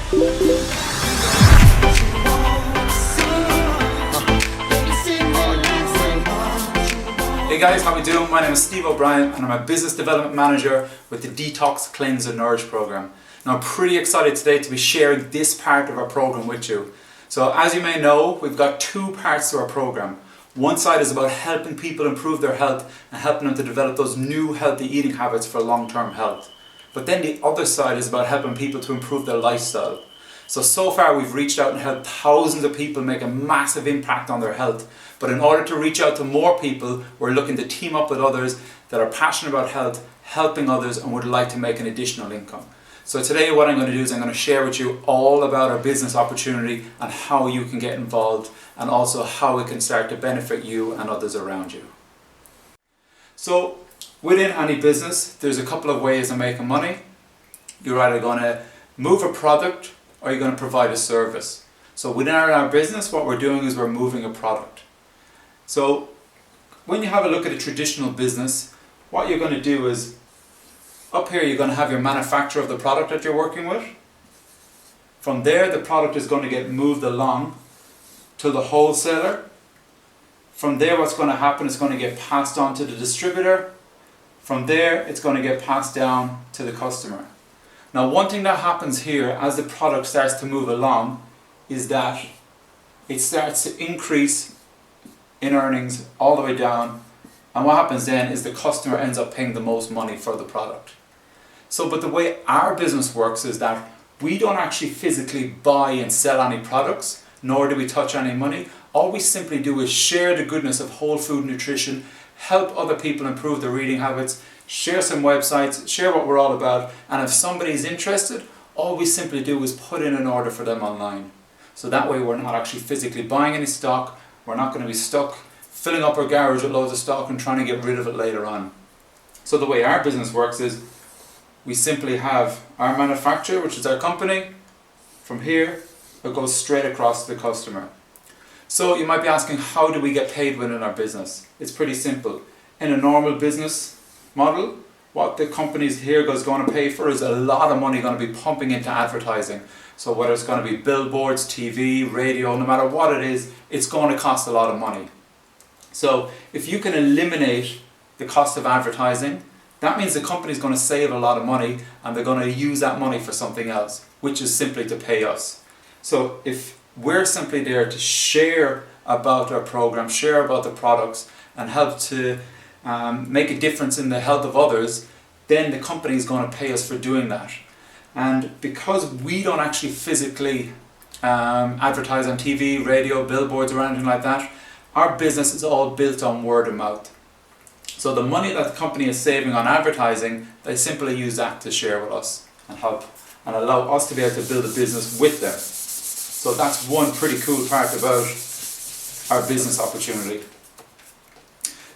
Hey guys, how we doing? My name is Steve O'Brien and I'm a Business Development Manager with the Detox, Cleanse and Nourish program. Now I'm pretty excited today to be sharing this part of our program with you. So as you may know, we've got two parts to our program. One side is about helping people improve their health and helping them to develop those new healthy eating habits for long-term health. But then the other side is about helping people to improve their lifestyle. So far we've reached out and helped thousands of people make a massive impact on their health. But in order to reach out to more people, we're looking to team up with others that are passionate about health, helping others and would like to make an additional income. So today what I'm going to do is I'm going to share with you all about our business opportunity and how you can get involved and also how it can start to benefit you and others around you. So within any business, there's a couple of ways of making money. You're either going to move a product or you're going to provide a service. So within our business, what we're doing is we're moving a product. So when you have a look at a traditional business, what you're going to do is up here you're going to have your manufacturer of the product that you're working with. From there the product is going to get moved along to the wholesaler. From there what's going to happen is going to get passed on to the distributor. From there it's going to get passed down to the customer. Now one thing that happens here as the product starts to move along is that it starts to increase in earnings all the way down, and what happens then is the customer ends up paying the most money for the product. But the way our business works is that we don't actually physically buy and sell any products, nor do we touch any money. All we simply do is share the goodness of whole food nutrition, help other people improve their eating habits, share some websites, share what we're all about, and if somebody's interested, all we simply do is put in an order for them online. So that way we're not actually physically buying any stock, we're not going to be stuck filling up our garage with loads of stock and trying to get rid of it later on. So the way our business works is we simply have our manufacturer, which is our company. From here it goes straight across to the customer. So you might be asking, how do we get paid within our business? It's pretty simple. In a normal business model, what the companies here is going to pay for is a lot of money going to be pumping into advertising. So whether it's going to be billboards, TV, radio, no matter what it is, it's going to cost a lot of money. So if you can eliminate the cost of advertising, that means the company is going to save a lot of money and they're going to use that money for something else, which is simply to pay us. So if we're simply there to share about our program, share about the products and help to make a difference in the health of others, then the company is going to pay us for doing that. And because we don't actually physically advertise on TV, radio, billboards or anything like that, our business is all built on word of mouth. So the money that the company is saving on advertising, they simply use that to share with us and help and allow us to be able to build a business with them. So that's one pretty cool part about our business opportunity.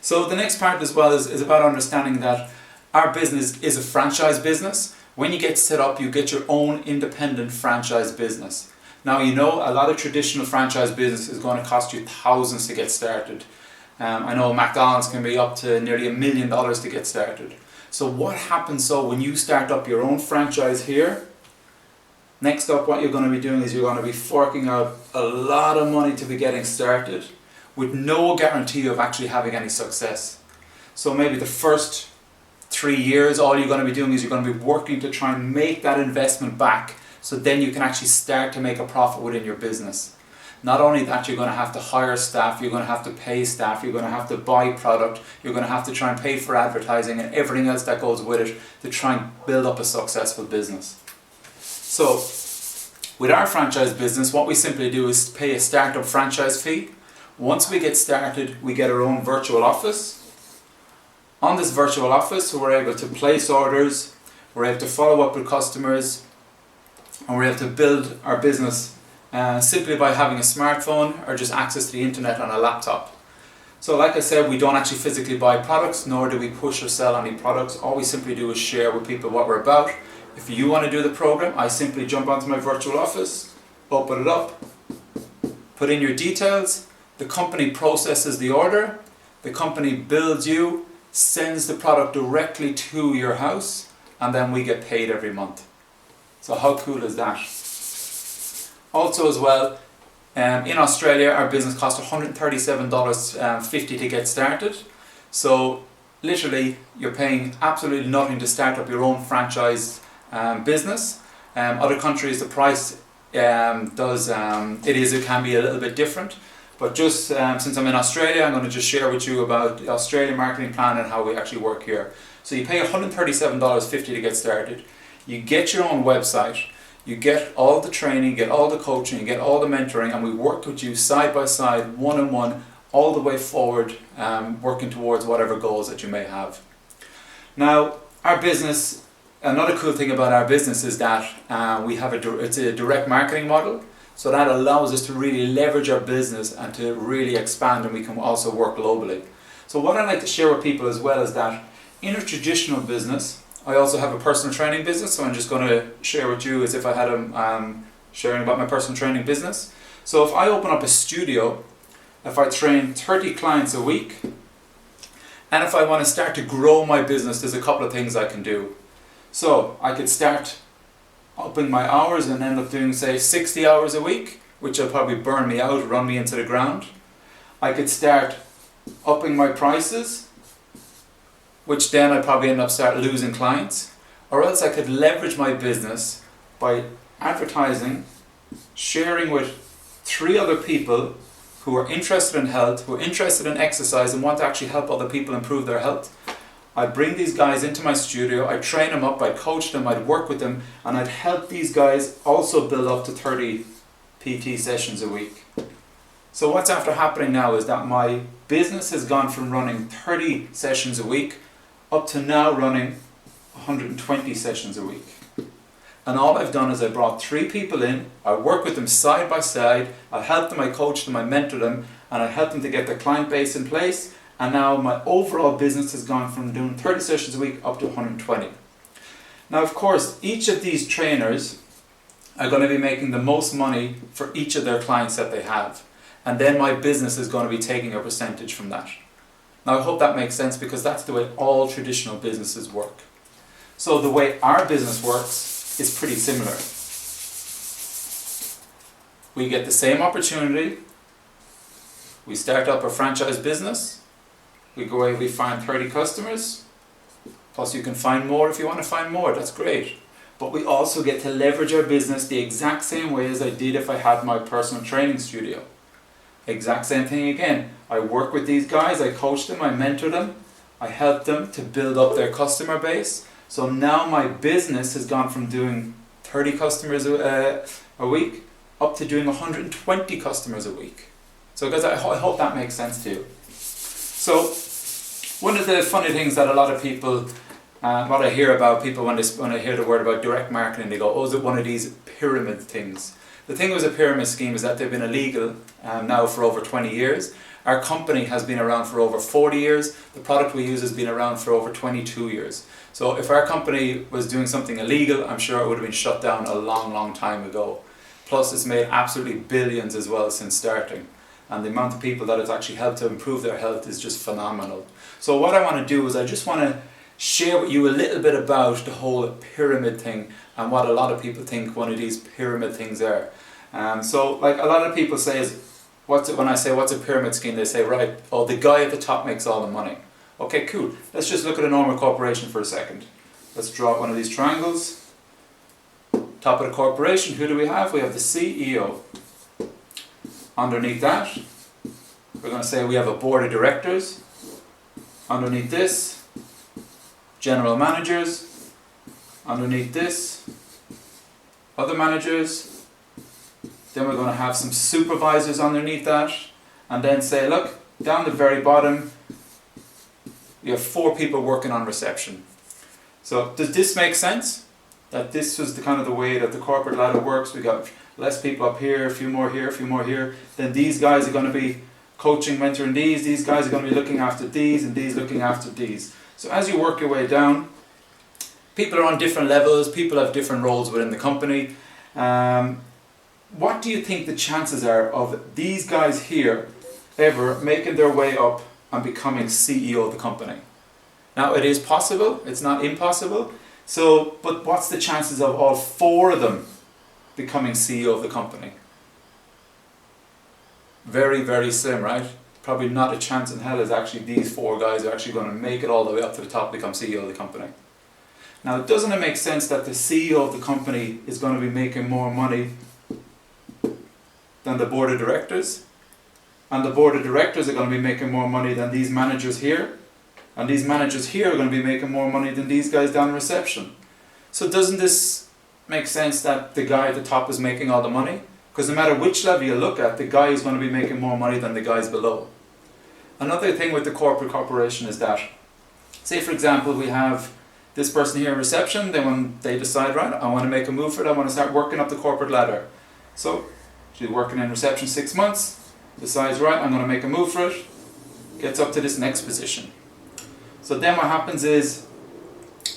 So the next part as well is about understanding that our business is a franchise business. When you get set up, you get your own independent franchise business. Now you know a lot of traditional franchise business is going to cost you thousands to get started. I know McDonald's can be up to nearly $1 million to get started. So what happens when you start up your own franchise here? Next up what you're going to be doing is you're going to be forking out a lot of money to be getting started with no guarantee of actually having any success. So maybe the first 3 years, all you're going to be doing is you're going to be working to try and make that investment back so then you can actually start to make a profit within your business. Not only that, you're going to have to hire staff, you're going to have to pay staff, you're going to have to buy product, you're going to have to try and pay for advertising and everything else that goes with it to try and build up a successful business. So with our franchise business, what we simply do is pay a startup franchise fee. Once we get started, we get our own virtual office. On this virtual office, we're able to place orders, we're able to follow up with customers, and we're able to build our business simply by having a smartphone or just access to the internet on a laptop. So like I said, we don't actually physically buy products, nor do we push or sell any products. All we simply do is share with people what we're about. If you want to do the program, I simply jump onto my virtual office, open it up, put in your details, the company processes the order, the company bills you, sends the product directly to your house, and then we get paid every month. So how cool is that? Also as well, in Australia our business costs $137.50 to get started. So literally you're paying absolutely nothing to start up your own franchise business. Other countries the price it can be a little bit different. But just since I'm in Australia, I'm going to just share with you about the Australian marketing plan and how we actually work here. So you pay $137.50 to get started. You get your own website, you get all the training, you get all the coaching, you get all the mentoring, and we work with you side by side, one-on-one, all the way forward, working towards whatever goals that you may have. Now, our business, another cool thing about our business is that it's a direct marketing model. So that allows us to really leverage our business and to really expand, and we can also work globally. So what I'd like to share with people as well is that in a traditional business, I also have a personal training business, so I'm just going to share with you as if I had sharing about my personal training business. So if I open up a studio, if I train 30 clients a week, and if I want to start to grow my business, there's a couple of things I can do. So I could start upping my hours and end up doing, say, 60 hours a week, which will probably burn me out, run me into the ground. I could start upping my prices, which then I'd probably end up losing clients. Or else I could leverage my business by advertising, sharing with 3 other people who are interested in health, who are interested in exercise and want to actually help other people improve their health. I'd bring these guys into my studio, I'd train them up, I'd coach them, I'd work with them, and I'd help these guys also build up to 30 PT sessions a week. So what's after happening now is that my business has gone from running 30 sessions a week up to now running 120 sessions a week. And all I've done is I brought 3 people in, I work with them side by side, I help them, I coach them, I mentor them, and I help them to get their client base in place. And now my overall business has gone from doing 30 sessions a week up to 120. Now, of course, each of these trainers are going to be making the most money for each of their clients that they have. And then my business is going to be taking a percentage from that. Now, I hope that makes sense, because that's the way all traditional businesses work. So the way our business works is pretty similar. We get the same opportunity. We start up a franchise business. We go away, we find 30 customers, plus you can find more if you want to find more, that's great. But we also get to leverage our business the exact same way as I did if I had my personal training studio. Exact same thing again. I work with these guys, I coach them, I mentor them, I help them to build up their customer base. So now my business has gone from doing 30 customers a week up to doing 120 customers a week. So guys, I hope that makes sense to you. So, one of the funny things that a lot of people, what I hear about people when I hear the word about direct marketing, they go, oh, is it one of these pyramid things? The thing with a pyramid scheme is that they've been illegal now for over 20 years. Our company has been around for over 40 years. The product we use has been around for over 22 years. So if our company was doing something illegal, I'm sure it would have been shut down a long, long time ago. Plus, it's made absolutely billions as well since starting. And the amount of people that it's actually helped to improve their health is just phenomenal. So what I want to do is I just want to share with you a little bit about the whole pyramid thing and what a lot of people think one of these pyramid things are. So like a lot of people say, when I say what's a pyramid scheme, they say, right, oh, the guy at the top makes all the money. Okay, cool. Let's just look at a normal corporation for a second. Let's draw one of these triangles. Top of the corporation, who do we have? We have the CEO. Underneath that, we're going to say we have a board of directors. Underneath this, general managers. Underneath this, other managers. Then we're going to have some supervisors underneath that. And then say, look, down the very bottom, we have 4 people working on reception. So does this make sense? That this was the kind of the way that the corporate ladder works. We got less people up here, a few more here, a few more here. Then these guys are going to be coaching, mentoring these guys are going to be looking after these, and these looking after these. So as you work your way down, people are on different levels, people have different roles within the company. What do you think the chances are of these guys here ever making their way up and becoming CEO of the company? Now it is possible, it's not impossible. So, but what's the chances of all 4 of them becoming CEO of the company? Very, very slim, right? Probably not a chance in hell is actually these 4 guys are actually going to make it all the way up to the top, become CEO of the company. Now, doesn't it make sense that the CEO of the company is going to be making more money than the board of directors? And the board of directors are going to be making more money than these managers here? And these managers here are going to be making more money than these guys down reception. So doesn't this make sense that the guy at the top is making all the money? Because no matter which level you look at, the guy is going to be making more money than the guys below. Another thing with the corporation is that, say for example, we have this person here in reception, then when they decide, right, I want to make a move for it, I want to start working up the corporate ladder. So she's working in reception 6 months, decides, right, I'm going to make a move for it, gets up to this next position. So then what happens is,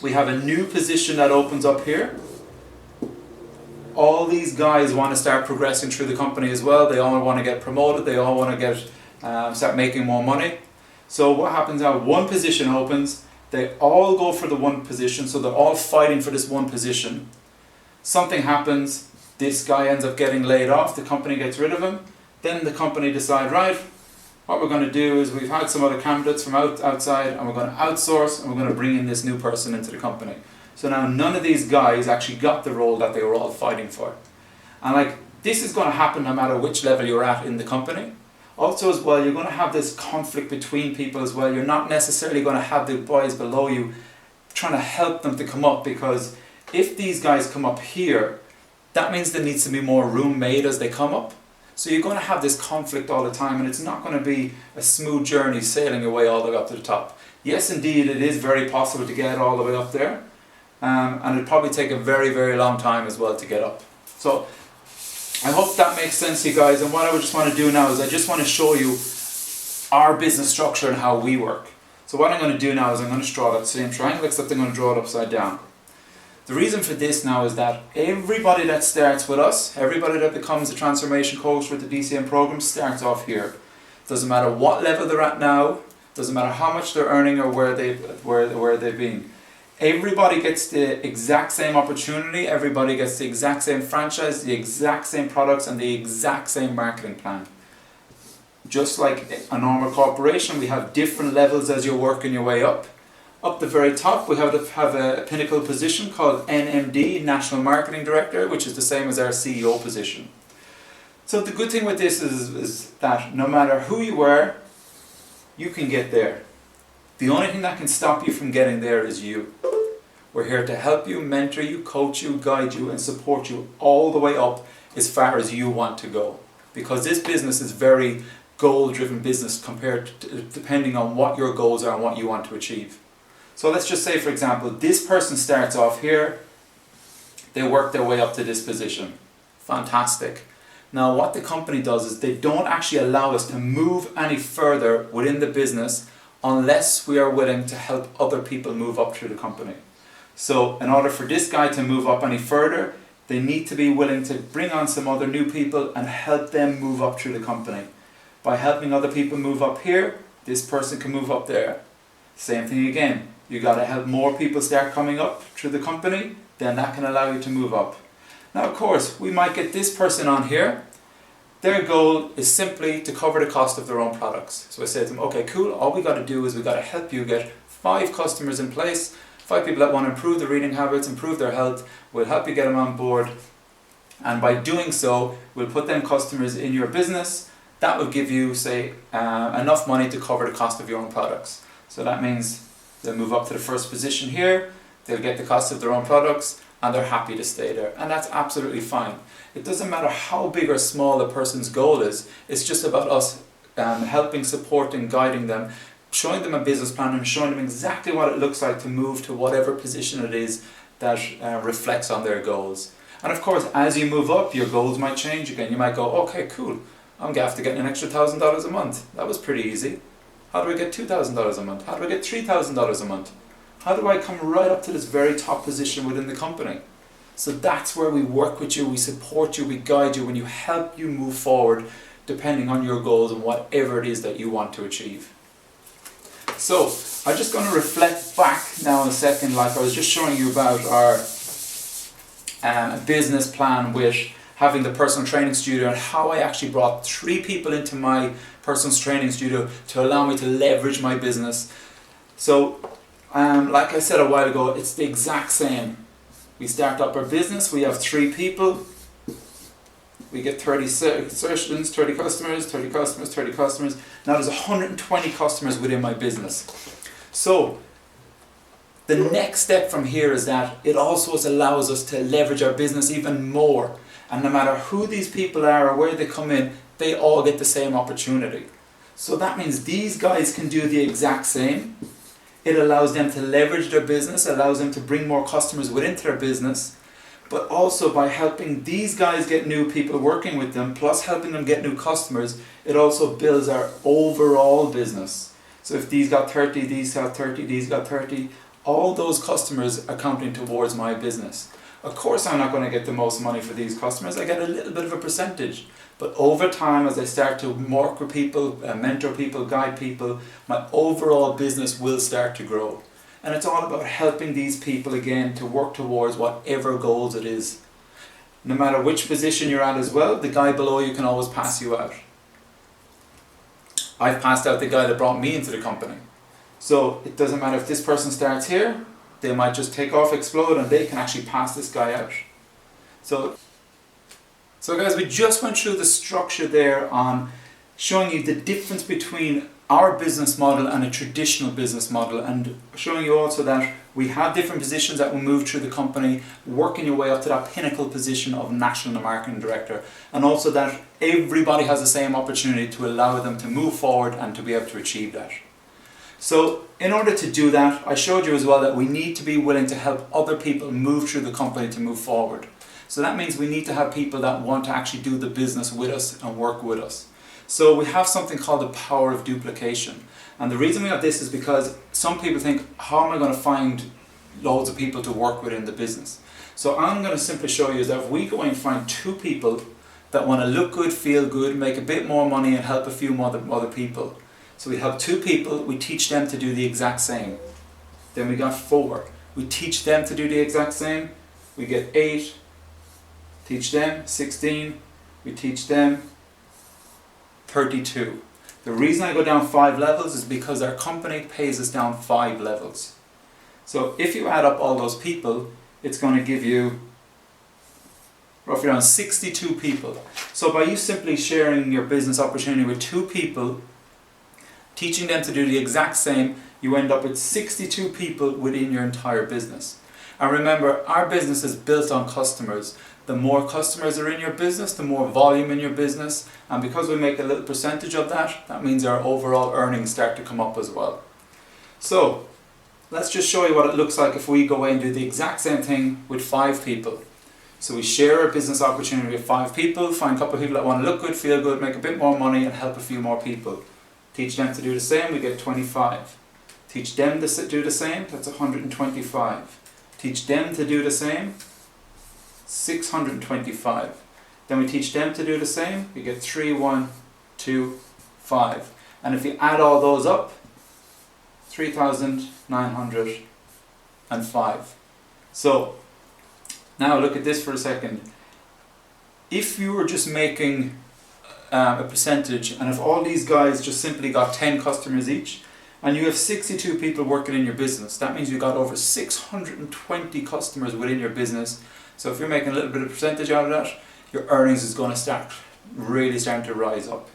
we have a new position that opens up here. All these guys want to start progressing through the company as well. They all want to get promoted. They all want to get start making more money. So what happens now, one position opens. They all go for the one position. So they're all fighting for this one position. Something happens. This guy ends up getting laid off. The company gets rid of him. Then the company decide, right, what we're going to do is we've had some other candidates from outside and we're going to outsource and we're going to bring in this new person into the company. So now none of these guys actually got the role that they were all fighting for. And like, this is going to happen no matter which level you're at in the company. Also as well, you're going to have this conflict between people as well. You're not necessarily going to have the boys below you trying to help them to come up, because if these guys come up here, that means there needs to be more room made as they come up. So you're going to have this conflict all the time, and it's not going to be a smooth journey sailing your way all the way up to the top. Yes, indeed, it is very possible to get all the way up there, and it'll probably take a very, very long time as well to get up. So I hope that makes sense to you guys, and what I would just want to do now is I just want to show you our business structure and how we work. So what I'm going to do now is I'm going to draw that same triangle, except I'm going to draw it upside down. The reason for this now is that everybody that starts with us, everybody that becomes a transformation coach with the DCN program starts off here. Doesn't matter what level they're at now, doesn't matter how much they're earning or where they've been. Everybody gets the exact same opportunity, everybody gets the exact same franchise, the exact same products and the exact same marketing plan. Just like a normal corporation, we have different levels as you're working your way up. Up the very top, we have a pinnacle position called NMD, National Marketing Director, which is the same as our CEO position. So the good thing with this is that no matter who you are, you can get there. The only thing that can stop you from getting there is you. We're here to help you, mentor you, coach you, guide you, and support you all the way up as far as you want to go. Because this business is very goal-driven business depending on what your goals are and what you want to achieve. So let's just say, for example, this person starts off here, they work their way up to this position. Fantastic. Now what the company does is they don't actually allow us to move any further within the business unless we are willing to help other people move up through the company. So in order for this guy to move up any further, they need to be willing to bring on some other new people and help them move up through the company. By helping other people move up here, this person can move up there. Same thing again. You got to help more people start coming up through the company, then that can allow you to move up. Now of course, we might get this person on here. Their goal is simply to cover the cost of their own products. So I say to them, okay, cool, all we got to do is we got to help you get 5 customers in place, 5 people that want to improve their reading habits, improve their health. We'll help you get them on board. And by doing so, we'll put them customers in your business. That will give you, say, enough money to cover the cost of your own products. So that means they'll move up to the first position here, they'll get the cost of their own products, and they're happy to stay there. And that's absolutely fine. It doesn't matter how big or small a person's goal is, it's just about us helping, supporting, guiding them, showing them a business plan and showing them exactly what it looks like to move to whatever position it is that reflects on their goals. And of course, as you move up, your goals might change again. You might go, okay, cool, I'm going to have to get an extra $1,000 a month. That was pretty easy. How do I get $2,000 a month? How do I get $3,000 a month? How do I come right up to this very top position within the company? So that's where we work with you, we support you, we guide you, and you help you move forward depending on your goals and whatever it is that you want to achieve. So I'm just going to reflect back now in a second, like I was just showing you about a business plan with having the personal training studio, and how I actually brought 3 people into my personal training studio to allow me to leverage my business. So like I said a while ago, it's the exact same. We start up our business, we have 3 people, we get 30 sessions, 30 customers, 30 customers, 30 customers. Now there's 120 customers within my business. So the next step from here is that it also allows us to leverage our business even more. And no matter who these people are or where they come in, they all get the same opportunity. So that means these guys can do the exact same. It allows them to leverage their business, allows them to bring more customers within their business, but also by helping these guys get new people working with them, plus helping them get new customers, it also builds our overall business. So if these got 30, these got 30, these got 30, all those customers are counting towards my business. Of course I'm not going to get the most money for these customers, I get a little bit of a percentage. But over time, as I start to work with people, mentor people, guide people, my overall business will start to grow. And it's all about helping these people again to work towards whatever goals it is. No matter which position you're at as well, the guy below you can always pass you out. I've passed out the guy that brought me into the company. So it doesn't matter if this person starts here, they might just take off, explode, and they can actually pass this guy out. So guys, we just went through the structure there on showing you the difference between our business model and a traditional business model, and showing you also that we have different positions that will move through the company, working your way up to that pinnacle position of National Marketing Director, and also that everybody has the same opportunity to allow them to move forward and to be able to achieve that. So in order to do that, I showed you as well that we need to be willing to help other people move through the company to move forward. So that means we need to have people that want to actually do the business with us and work with us. So we have something called the Power of Duplication. And the reason we have this is because some people think, how am I going to find loads of people to work with in the business? So I'm going to simply show you is that if we go and find 2 people that want to look good, feel good, make a bit more money and help a few other people. So we help 2 people, we teach them to do the exact same. Then we got 4. We teach them to do the exact same. We get 8. Teach them 16, we teach them 32. The reason I go down 5 levels is because our company pays us down 5 levels. So if you add up all those people, it's going to give you roughly around 62 people. So by you simply sharing your business opportunity with 2 people, teaching them to do the exact same, you end up with 62 people within your entire business. And remember, our business is built on customers. The more customers are in your business, the more volume in your business, and because we make a little percentage of that, that means our overall earnings start to come up as well. So let's just show you what it looks like if we go away and do the exact same thing with 5 people. So we share our business opportunity with 5 people, find a couple of people that want to look good, feel good, make a bit more money and help a few more people. Teach them to do the same, we get 25. Teach them to do the same, that's 125. Teach them to do the same, 625. Then we teach them to do the same, we get 3, 1, 2, 5. And if you add all those up, 3,905. So now look at this for a second. If you were just making a percentage, and if all these guys just simply got 10 customers each, and you have 62 people working in your business, that means you got over 620 customers within your business. So if you're making a little bit of percentage out of that, your earnings is going to start really starting to rise up.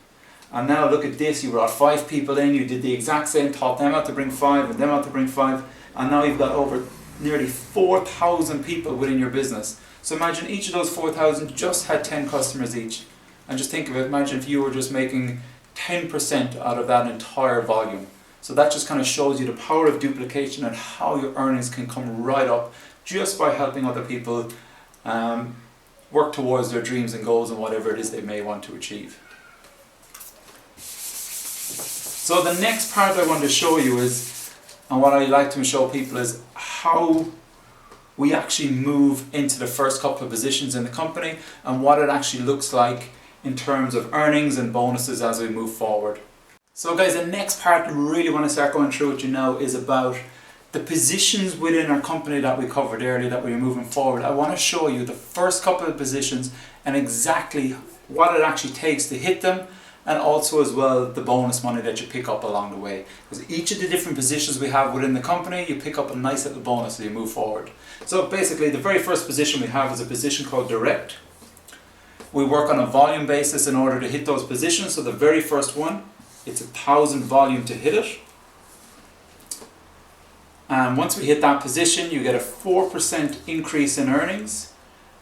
And now look at this, you brought 5 people in, you did the exact same, taught them how to bring 5 and them how to bring 5, and now you've got over nearly 4,000 people within your business. So imagine each of those 4,000 just had 10 customers each. And just think of it, imagine if you were just making 10% out of that entire volume. So that just kind of shows you the power of duplication and how your earnings can come right up just by helping other people work towards their dreams and goals and whatever it is they may want to achieve. So the next part I want to show you is, and what I like to show people is how we actually move into the first couple of positions in the company and what it actually looks like in terms of earnings and bonuses as we move forward. So guys, the next part I really want to start going through with you now is about the positions within our company that we covered earlier that we're moving forward, I want to show you the first couple of positions and exactly what it actually takes to hit them, and also as well the bonus money that you pick up along the way. Because each of the different positions we have within the company, you pick up a nice little bonus as you move forward. So basically the very first position we have is a position called direct. We work on a volume basis in order to hit those positions. So the very first one, it's 1,000 volume to hit it. And once we hit that position, you get a 4% increase in earnings,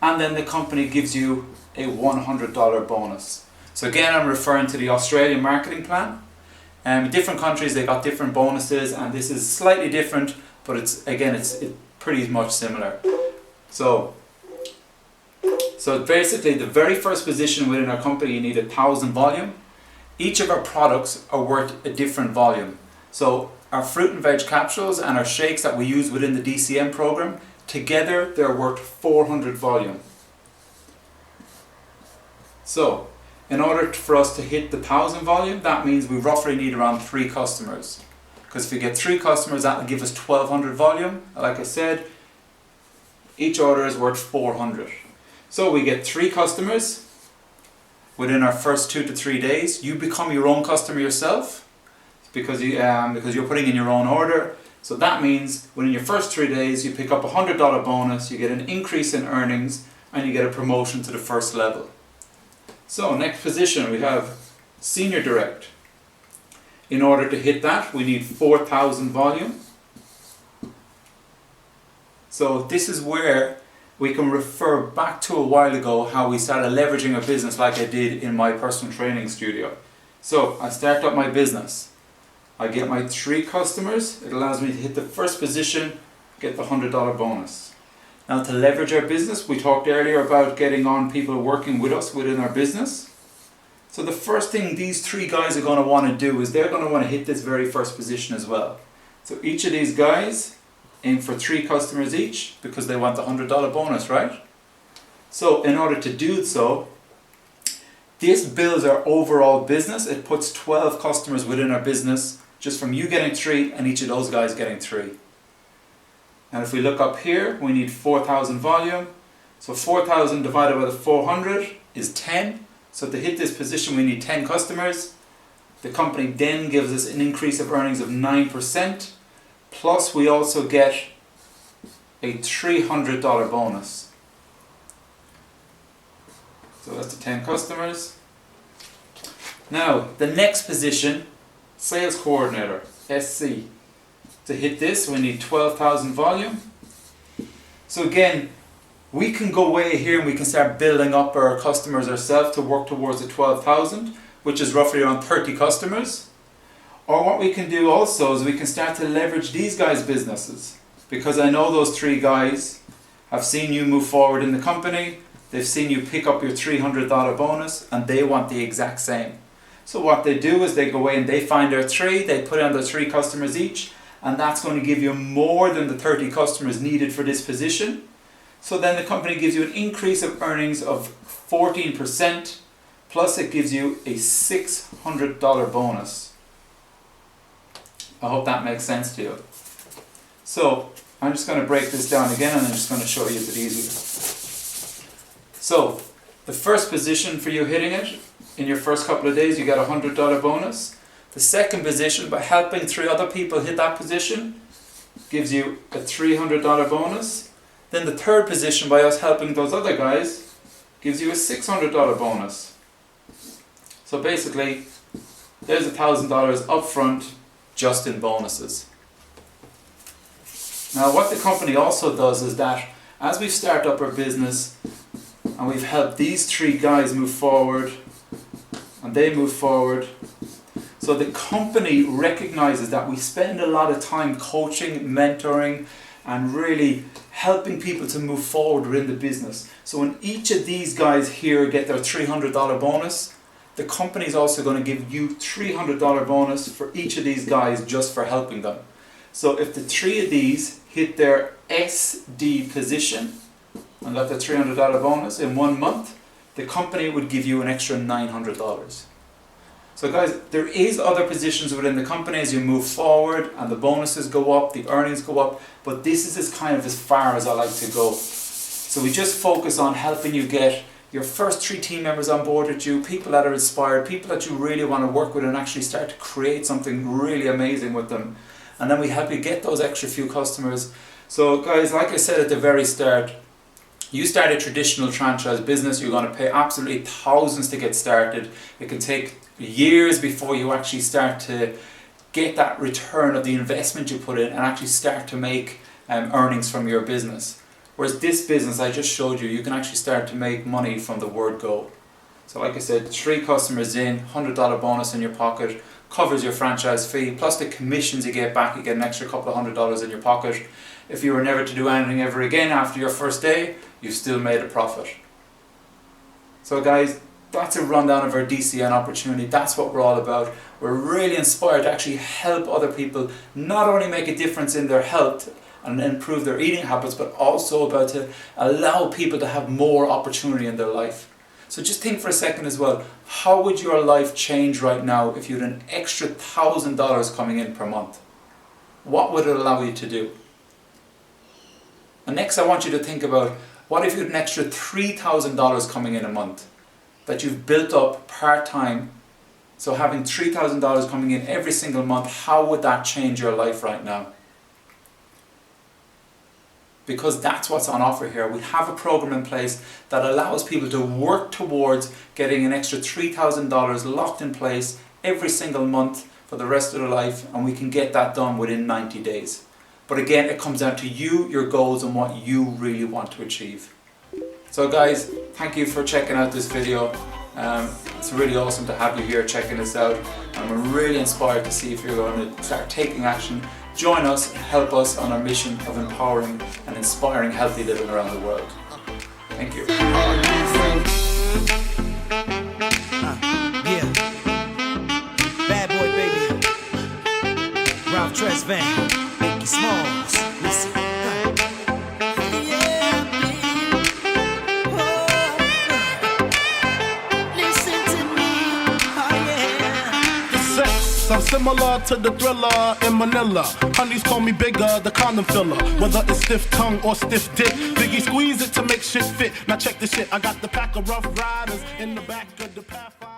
and then the company gives you a $100 bonus. So again, I'm referring to the Australian marketing plan. In different countries, they got different bonuses, and this is slightly different, but it's pretty much similar. So basically, the very first position within our company, you need 1,000 volume. Each of our products are worth a different volume. So our fruit and veg capsules and our shakes that we use within the DCN program, together they're worth 400 volume. So in order for us to hit the 1,000 volume, that means we roughly need around 3 customers. Because if we get 3 customers, that will give us 1,200 volume. Like I said, each order is worth 400. So we get 3 customers within our first 2 to 3 days. You become your own customer yourself because you're putting in your own order. So that means within your first 3 days, you pick up a $100 bonus, you get an increase in earnings, and you get a promotion to the first level. So next position, we have senior direct. In order to hit that, we need 4,000 volume. So this is where we can refer back to a while ago how we started leveraging a business like I did in my personal training studio. So I start up my business. I get my 3 customers. It allows me to hit the first position, get the $100 bonus. Now to leverage our business, we talked earlier about getting on people working with us within our business. So the first thing these 3 guys are going to want to do is they're going to want to hit this very first position as well. So each of these guys aim for 3 customers each because they want the $100 bonus, right? So in order to do so, this builds our overall business. It puts 12 customers within our business just from you getting 3 and each of those guys getting 3. And if we look up here, we need 4,000 volume. So 4,000 divided by the 400 is 10. So to hit this position, we need 10 customers. The company then gives us an increase of earnings of 9%. Plus we also get a $300 bonus. So that's the 10 customers. Now, the next position, sales coordinator, SC. To hit this, we need 12,000 volume. So again, we can go away here and we can start building up our customers ourselves to work towards the 12,000, which is roughly around 30 customers. Or what we can do also is we can start to leverage these guys' businesses. Because I know those 3 guys have seen you move forward in the company, they've seen you pick up your $300 bonus, and they want the exact same. So what they do is they go away and they find their 3, they put on their 3 customers each, and that's going to give you more than the 30 customers needed for this position. So then the company gives you an increase of earnings of 14%, plus it gives you a $600 bonus. I hope that makes sense to you. So I'm just going to break this down again and I'm just going to show you a bit easier. So the first position for you hitting it, in your first couple of days you get a $100 bonus. The second position, by helping 3 other people hit that position, gives you a $300 bonus. Then the third position, by us helping those other guys, gives you a $600 bonus. So basically, there's $1,000 up front just in bonuses. Now what the company also does is that as we start up our business and we've helped these 3 guys move forward and they move forward, so the company recognizes that we spend a lot of time coaching, mentoring, and really helping people to move forward within the business. So when each of these guys here get their $300 bonus, the company is also going to give you $300 bonus for each of these guys just for helping them. So if the 3 of these hit their SD position and got the $300 bonus in 1 month, the company would give you an extra $900. So guys, there is other positions within the company as you move forward and the bonuses go up, the earnings go up, but this is as far as I like to go. So we just focus on helping you get your first 3 team members on board with you, people that are inspired, people that you really want to work with and actually start to create something really amazing with them. And then we help you get those extra few customers. So guys, like I said at the very start, you start a traditional franchise business, you're going to pay absolutely thousands to get started. It can take years before you actually start to get that return of the investment you put in and actually start to make earnings from your business. Whereas this business I just showed you, you can actually start to make money from the word go. So like I said, 3 customers in, $100 bonus in your pocket, covers your franchise fee, plus the commissions you get back, you get an extra couple of $100 in your pocket. If you were never to do anything ever again after your first day, you've still made a profit. So guys, that's a rundown of our DCN opportunity. That's what we're all about. We're really inspired to actually help other people not only make a difference in their health and improve their eating habits, but also about to allow people to have more opportunity in their life. So just think for a second as well, how would your life change right now if you had an extra $1,000 coming in per month? What would it allow you to do? And next I want you to think about, what if you had an extra $3,000 coming in a month that you've built up part-time? So having $3,000 coming in every single month, how would that change your life right now? Because that's what's on offer here. We have a program in place that allows people to work towards getting an extra $3,000 locked in place every single month for the rest of their life, and we can get that done within 90 days. But again, it comes down to you, your goals, and what you really want to achieve. So guys, thank you for checking out this video. It's really awesome to have you here checking this out, and we're really inspired to see if you're going to start taking action. Join us and help us on our mission of empowering and inspiring healthy living around the world. Thank you. Yeah. Bad boy, baby. Ralph Tresvant. Mickey Smalls. Listen. I'm similar to the Thriller in Manila. Honeys call me bigger, the condom filler. Whether it's stiff tongue or stiff dick, Biggie squeeze it to make shit fit. Now check this shit, I got the pack of rough riders in the back of the Pathfinder.